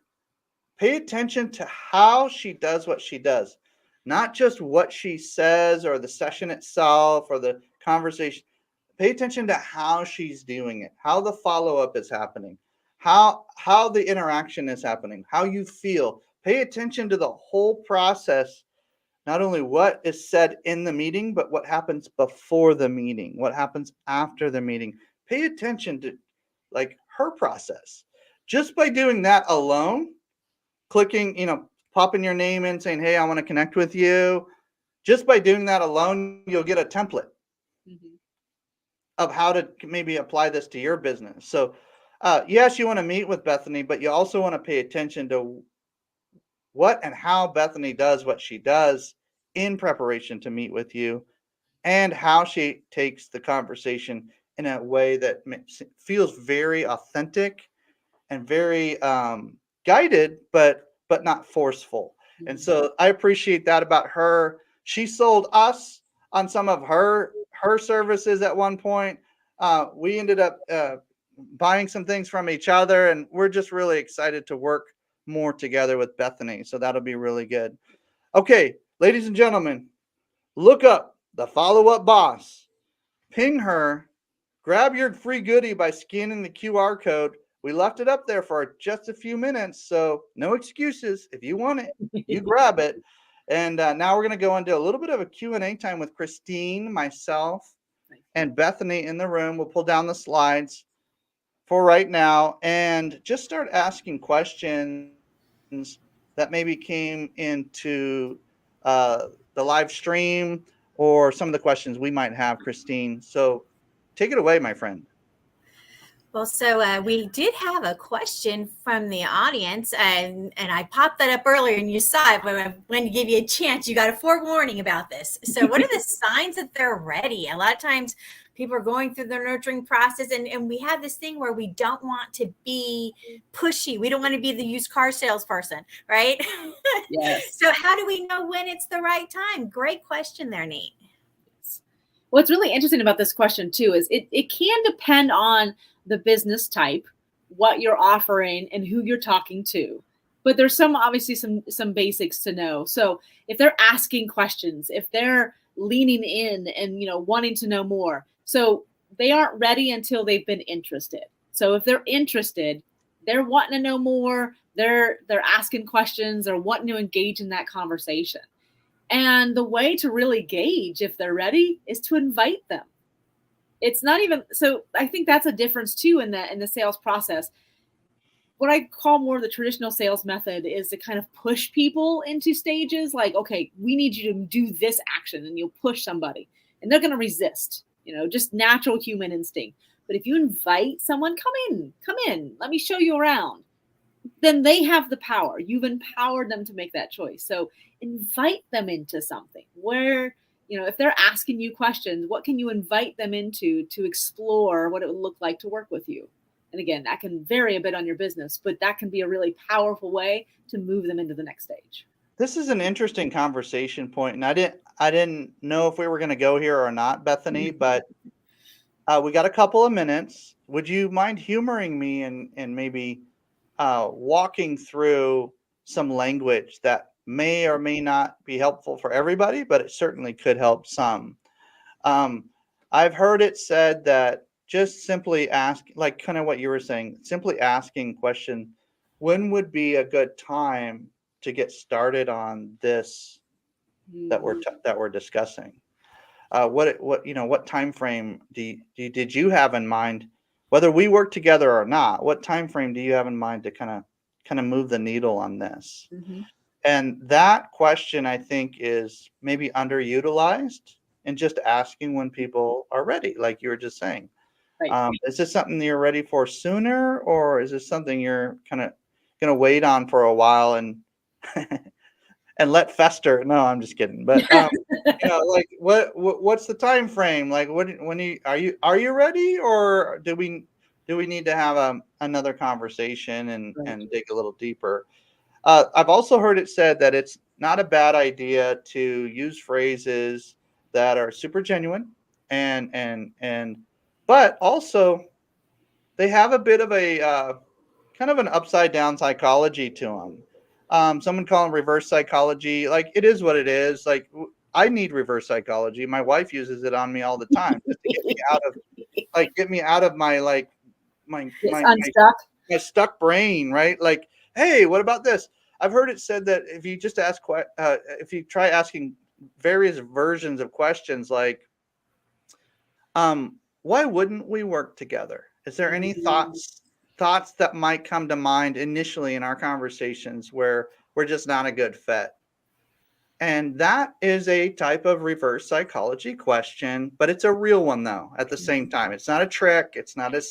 pay attention to how she does what she does, not just what she says or the session itself or the conversation. Pay attention to how she's doing it, how the follow-up is happening, how the interaction is happening, how you feel. Pay attention to the whole process, not only what is said in the meeting, but what happens before the meeting, what happens after the meeting. Pay attention to like her process. Just by doing that alone, clicking, popping your name in, saying, hey, I want to connect with you. Just by doing that alone, you'll get a template of how to maybe apply this to your business. So yes, you want to meet with Bethany, but you also want to pay attention to what and how Bethany does what she does in preparation to meet with you, and how she takes the conversation in a way that feels very authentic and very guided, but not forceful. And so I appreciate that about her. She sold us on some of her services at one point. We ended up buying some things from each other, and we're just really excited to work more together with Bethany. So that'll be really good. Okay, ladies and gentlemen, look up the follow-up boss, ping her, grab your free goodie by scanning the QR code. We left it up there for just a few minutes, so no excuses. If you want it, you grab it. And now we're going to go into a little bit of a Q&A time with Christine, myself, and Bethany in the room. We'll pull down the slides for right now and just start asking questions that maybe came into the live stream, or some of the questions we might have, Christine. So take it away, my friend. Well, so we did have a question from the audience, and I popped that up earlier and you saw it, but I wanted to give you a chance. You got a forewarning about this. So what are the signs that they're ready? A lot of times people are going through their nurturing process, and we have this thing where we don't want to be pushy. We don't want to be the used car salesperson, right? Yes. So how do we know when it's the right time? Great question there, Nate. What's really interesting about this question too is it can depend on the business type, what you're offering, and who you're talking to. But there's obviously some basics to know. So if they're asking questions, if they're leaning in and wanting to know more, so they aren't ready until they've been interested. So if they're interested, they're wanting to know more, they're asking questions, they're wanting to engage in that conversation. And the way to really gauge if they're ready is to invite them. It's not even, so I think that's a difference too in the sales process. What I call more the traditional sales method is to kind of push people into stages like, okay, we need you to do this action, and you'll push somebody and they're going to resist, just natural human instinct. But if you invite someone, come in, let me show you around, then they have the power. You've empowered them to make that choice. So invite them into something where, if they're asking you questions, what can you invite them into to explore what it would look like to work with you? And again, that can vary a bit on your business, but that can be a really powerful way to move them into the next stage. This is an interesting conversation point, and I didn't know if we were going to go here or not, Bethany, but we got a couple of minutes. Would you mind humoring me and maybe walking through some language that may or may not be helpful for everybody, but it certainly could help some. I've heard it said that just simply ask, like kind of what you were saying, simply asking question, when would be a good time to get started on this that we're discussing? What time frame did you have in mind? Whether we work together or not, what time frame do you have in mind to kind of move the needle on this? Mm-hmm. And that question, I think, is maybe underutilized, and just asking when people are ready, like you were just saying. Right. Is this something you're ready for sooner, or is this something you're kind of going to wait on for a while and and let fester? No, I'm just kidding. But like what's the time frame? Like are you ready, or do we need to have another conversation and dig a little deeper? I've also heard it said that it's not a bad idea to use phrases that are super genuine but also they have a bit of a kind of an upside down psychology to them. Someone call them reverse psychology. Like, it is what it is. Like, I need reverse psychology. My wife uses it on me all the time just to get me out of my It's unstuck. my stuck brain, right? Like, hey, what about this? I've heard it said that if you just if you try asking various versions of questions like, why wouldn't we work together? Is there any thoughts that might come to mind initially in our conversations where we're just not a good fit? And that is a type of reverse psychology question, but it's a real one though. At the same time, it's not a trick. It's not a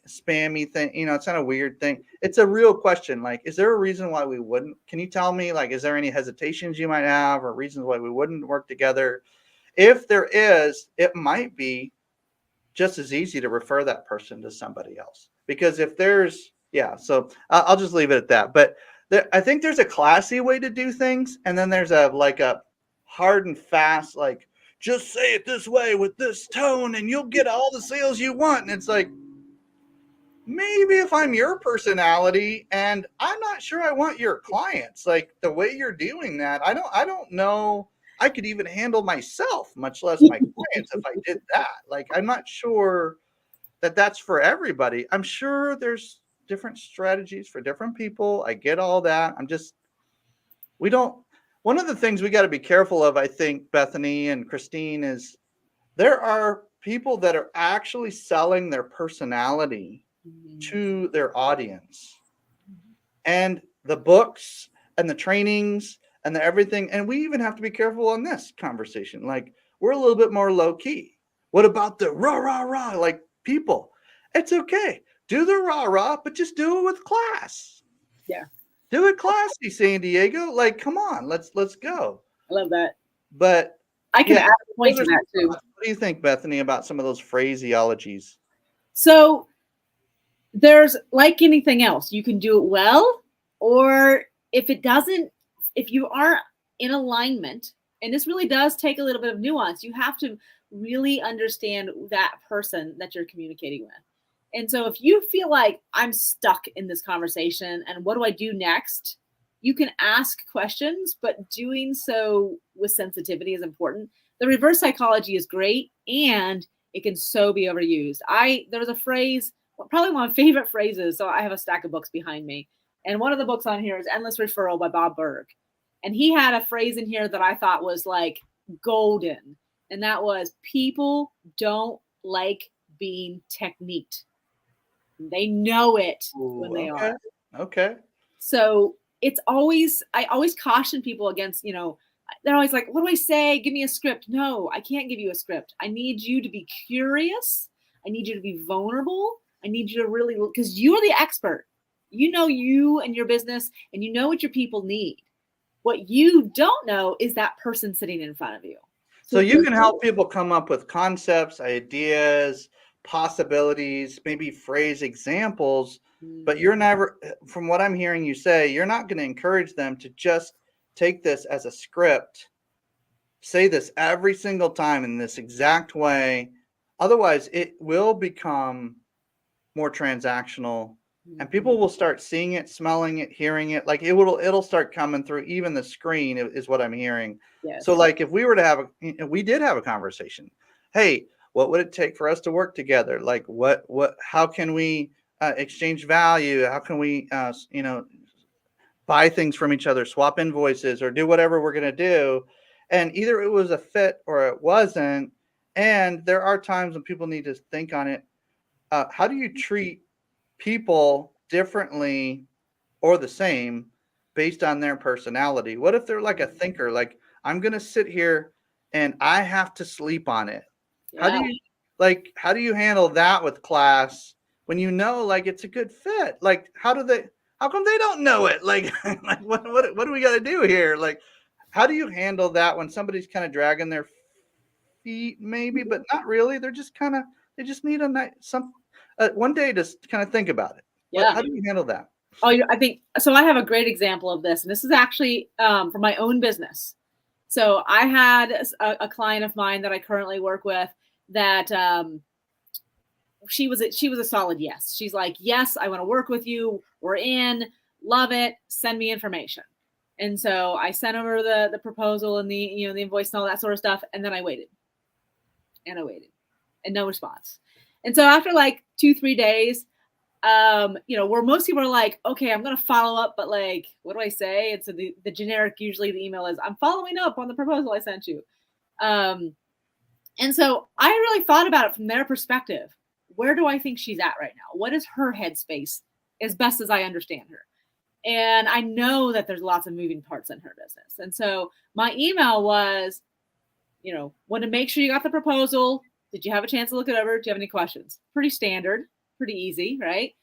spammy thing. It's not a weird thing. It's a real question. Like, is there a reason why we wouldn't? Can you tell me, like, is there any hesitations you might have or reasons why we wouldn't work together? If there is, it might be just as easy to refer that person to somebody else. Because if there's, so I'll just leave it at that. But I think there's a classy way to do things. And then there's a hard and fast, like, just say it this way with this tone and you'll get all the sales you want. And it's like, maybe if I'm your personality and I'm not sure I want your clients, like the way you're doing that, I don't know I could even handle myself, much less my clients, if I did that. Like, I'm not sure that that's for everybody. I'm sure there's different strategies for different people. I get all that. One of the things we got to be careful of, I think, Bethany and Christine, is there are people that are actually selling their personality to their audience. And the books and the trainings and the everything. And we even have to be careful on this conversation. Like, we're a little bit more low key. What about the rah, rah, rah? Like, people, it's okay. Do the rah, rah, but just do it with class. Yeah. Do it classy, San Diego. Like, come on, let's go. I love that. But I can add a point to that too. What do you think, Bethany, about some of those phraseologies? So there's, like anything else, you can do it well, or if you aren't in alignment, and this really does take a little bit of nuance, you have to really understand that person that you're communicating with. And so if you feel like I'm stuck in this conversation and what do I do next, you can ask questions, but doing so with sensitivity is important. The reverse psychology is great, and it can so be overused. There was a phrase, probably one of my favorite phrases. So I have a stack of books behind me. And one of the books on here is Endless Referral by Bob Burg. And he had a phrase in here that I thought was like golden. And that was, people don't like being techniqued. They know it when they are. Okay. So I always caution people against, they're always like, what do I say? Give me a script. No, I can't give you a script. I need you to be curious. I need you to be vulnerable. I need you to really, because you're the expert. You know you and your business, and you know what your people need. What you don't know is that person sitting in front of you. So you can help people come up with concepts, ideas, possibilities, maybe phrase examples, but you're never, from what I'm hearing you say, you're not going to encourage them to just take this as a script, say this every single time in this exact way. Otherwise, it will become more transactional, and people will start seeing it, smelling it, hearing it. Like, it'll start coming through even the screen is what I'm hearing. Yes. So like, if we were to we did have a conversation, hey, what would it take for us to work together? Like, how can we exchange value? How can we, buy things from each other, swap invoices, or do whatever we're going to do? And either it was a fit or it wasn't. And there are times when people need to think on it. How do you treat people differently or the same based on their personality? What if they're like a thinker? Like, I'm going to sit here and I have to sleep on it. Yeah. How do you handle that with class when like it's a good fit? Like, how come they don't know it? Like, what do we got to do here? Like, how do you handle that when somebody's kind of dragging their feet, maybe, but not really? They're just they just need one day to kind of think about it. Yeah. How do you handle that? I think so. I have a great example of this, and this is actually for my own business. So I had a client of mine that I currently work with that she was a solid yes. She's like, yes, I want to work with you. We're in, love it. Send me information. And so I sent over the proposal and the the invoice and all that sort of stuff, and then I waited, and no response. And so after like 2-3 days, where most people are like, okay, I'm going to follow up, but like, what do I say? And so the generic, usually the email is, I'm following up on the proposal I sent you. And so I really thought about it from their perspective. Where do I think she's at right now? What is her headspace as best as I understand her? And I know that there's lots of moving parts in her business. And so my email was, want to make sure you got the proposal. Did you have a chance to look it over? Do you have any questions? Pretty standard, pretty easy, right?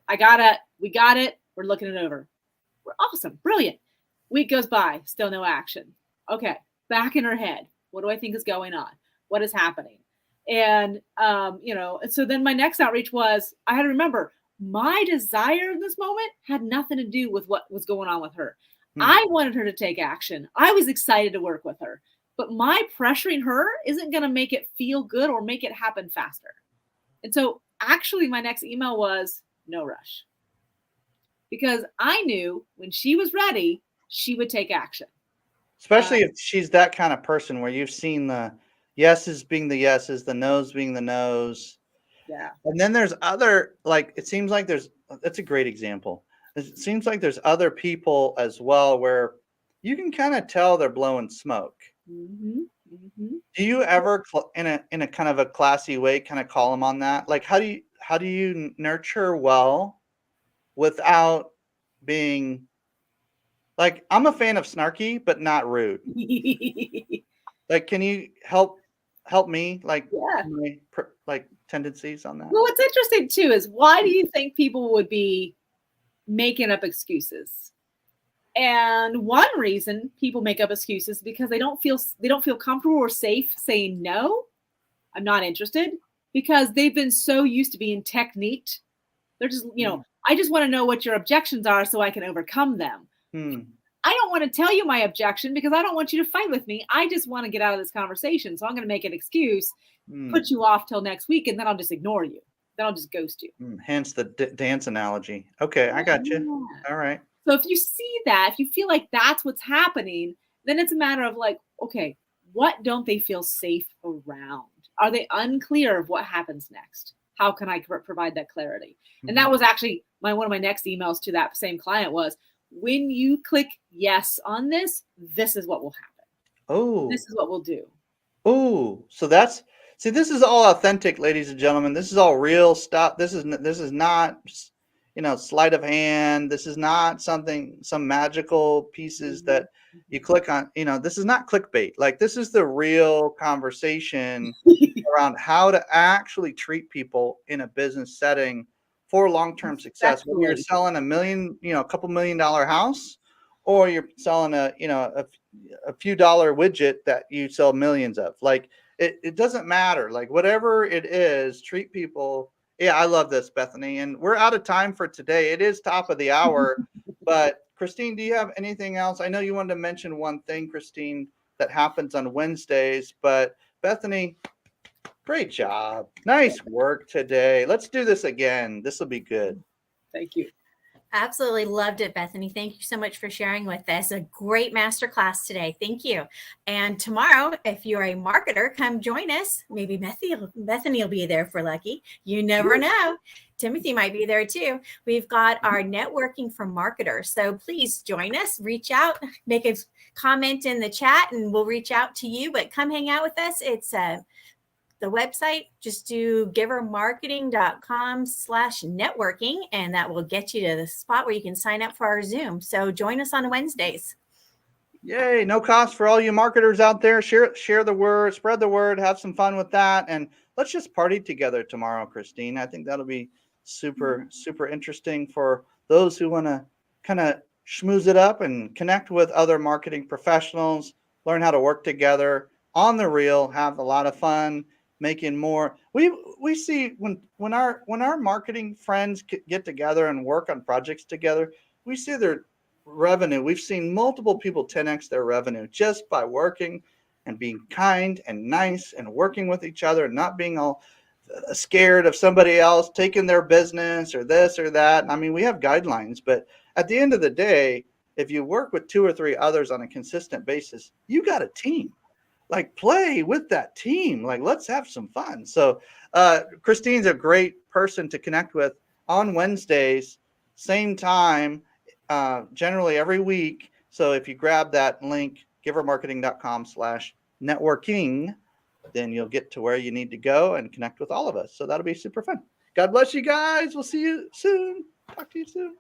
We got it. We're looking it over. We're awesome. Brilliant. Week goes by, still no action. Okay. Back in her head. What do I think is going on? What is happening? And, so then my next outreach was, I had to remember my desire in this moment had nothing to do with what was going on with her. I wanted her to take action. I was excited to work with her, but my pressuring her isn't going to make it feel good or make it happen faster. And so actually my next email was no rush, because I knew when she was ready, she would take action. Especially if she's that kind of person where you've seen the yeses being the yeses, the no's being the no's. Yeah. And then there's other, like, it seems like that's a great example. It seems like there's other people as well where you can kind of tell they're blowing smoke. Mm-hmm. Mm-hmm. Do you ever in a kind of a classy way kind of call them on that? Like, how do you nurture well without being like, I'm a fan of snarky, but not rude. Like, can you help me? Like, my tendencies on that? Well, what's interesting too is, why do you think people would be making up excuses? And one reason people make up excuses because they don't feel comfortable or safe saying no, I'm not interested, because they've been so used to being techniqued. They're just, I just want to know what your objections are so I can overcome them. I don't want to tell you my objection because I don't want you to fight with me. I just want to get out of this conversation. So I'm going to make an excuse, put you off till next week, and then I'll just ignore you. Then I'll just ghost you. Hence the dance analogy. Okay, I got you. Yeah. All right. So if you see that, if you feel like that's what's happening, then it's a matter of like, okay, what don't they feel safe around? Are they unclear of what happens next? How can I provide that clarity? And that was actually one of my next emails to that same client was, when you click yes on this, this is what will happen. Oh, this is what we'll do. Oh, so this is all authentic, ladies and gentlemen. This is all real stuff. This is not, sleight of hand. This is not some magical pieces that you click on. This is not clickbait. Like, this is the real conversation around how to actually treat people in a business setting for long-term success. When you're selling a couple $1 million house, or you're selling a few dollar widget that you sell millions of. Like, it doesn't matter. Like, whatever it is, treat people. Yeah, I love this, Bethany. And we're out of time for today. It is top of the hour. But Christine, do you have anything else? I know you wanted to mention one thing, Christine, that happens on Wednesdays, but Bethany, great job. Nice work today. Let's do this again. This will be good. Thank you. Absolutely loved it, Bethany. Thank you so much for sharing with us. A great masterclass today. Thank you. And tomorrow, if you're a marketer, come join us. Maybe Bethany will be there if we're lucky. You never know. Timothy might be there too. We've got our networking for marketers. So please join us, reach out, make a comment in the chat, and we'll reach out to you. But come hang out with us. It's the website, just do givermarketing.com/networking, and that will get you to the spot where you can sign up for our Zoom. So join us on Wednesdays. Yay. No cost for all you marketers out there. Share the word, spread the word, have some fun with that. And let's just party together tomorrow, Christine. I think that'll be super, super interesting for those who want to kind of schmooze it up and connect with other marketing professionals, learn how to work together on the real, have a lot of fun, making more. we see when our marketing friends get together and work on projects together, we see their revenue. We've seen multiple people 10x their revenue just by working and being kind and nice and working with each other and not being all scared of somebody else taking their business or this or that. I mean, we have guidelines, but at the end of the day, if you work with 2 or 3 others on a consistent basis, you got a team. Like, play with that team. Like, let's have some fun. So Christine's a great person to connect with on Wednesdays, same time, generally every week. So if you grab that link, givermarketing.com/networking, then you'll get to where you need to go and connect with all of us. So that'll be super fun. God bless you guys. We'll see you soon. Talk to you soon.